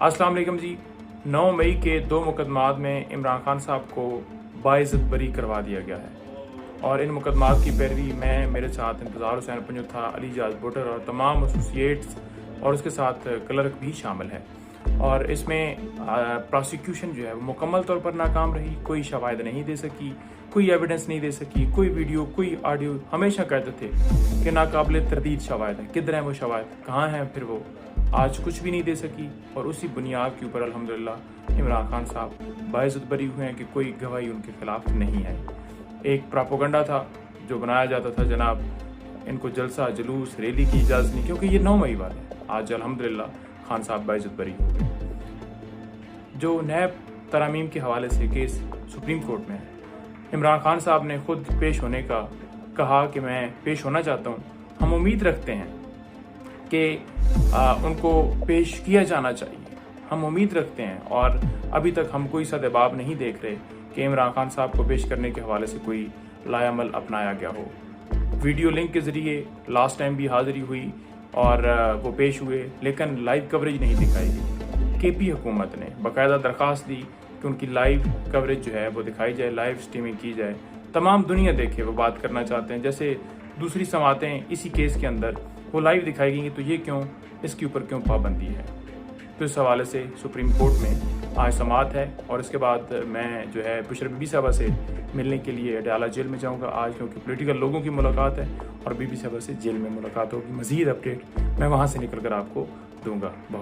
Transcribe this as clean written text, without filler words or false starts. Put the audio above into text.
अस्सलाम वालेकुम जी। 9 मई के 2 मुकदमात में इमरान खान साहब को बाइज़्ज़त बरी करवा दिया गया है और इन मुकदमात की पैरवी मैं, मेरे साथ इंतज़ार हुसैन पंजुथा, अली जाज बुटर और तमाम एसोसिएट्स और उसके साथ क्लर्क भी शामिल है। और इसमें प्रोसिक्यूशन जो है वो मुकम्मल तौर पर नाकाम रही, कोई शवाहिद नहीं दे सकी, कोई एविडेंस नहीं दे सकी, कोई वीडियो, कोई ऑडियो। हमेशा कहते थे कि नाकाबिले तरदीद शवाहिद हैं, किधर हैं वो शवाहिद, कहाँ हैं फिर वो। आज कुछ भी नहीं दे सकी और उसी बुनियाद के ऊपर अल्हम्दुलिल्लाह इमरान खान साहब बाइज़्ज़त बरी हुए हैं कि कोई गवाही उनके खिलाफ नहीं है। एक प्रोपेगेंडा था जो बनाया जाता था, जनाब इनको जलसा जुलूस रैली की इजाज़त नहीं, क्योंकि ये 9 मई वाले हैं। आज अल्हम्दुलिल्लाह खान साहब बाइज़्ज़त बरी हो गए। जो नैब तरामीम के हवाले से केस सुप्रीम कोर्ट में है, इमरान खान साहब ने खुद पेश होने का कहा कि मैं पेश होना चाहता हूँ। हम उम्मीद रखते हैं कि उनको पेश किया जाना चाहिए। हम उम्मीद रखते हैं और अभी तक हम कोई सा दबाव नहीं देख रहे कि इमरान खान साहब को पेश करने के हवाले से कोई लायामल अपनाया गया हो। वीडियो लिंक के ज़रिए लास्ट टाइम भी हाज़िरी हुई और वो पेश हुए, लेकिन लाइव कवरेज नहीं दिखाई गई। केपी हुकूमत ने बाकायदा दरख्वास्त दी कि उनकी लाइव कवरेज जो है वो दिखाई जाए, लाइव स्ट्रीमिंग की जाए, तमाम दुनिया देखे। वो बात करना चाहते हैं जैसे दूसरी समातें इसी केस के अंदर वो लाइव दिखाई गई, तो ये क्यों, इसके ऊपर क्यों पाबंदी है। तो इस हवाले से सुप्रीम कोर्ट में आज समात है और इसके बाद मैं जो है बुशरा बीबी साहबा से मिलने के लिए अडयाला जेल में जाऊंगा आज, क्योंकि पॉलिटिकल लोगों की मुलाकात है और बीबी साहबा से जेल में मुलाकात होगी। मज़ीद अपडेट मैं वहाँ से निकल कर आपको दूंगा। बहुत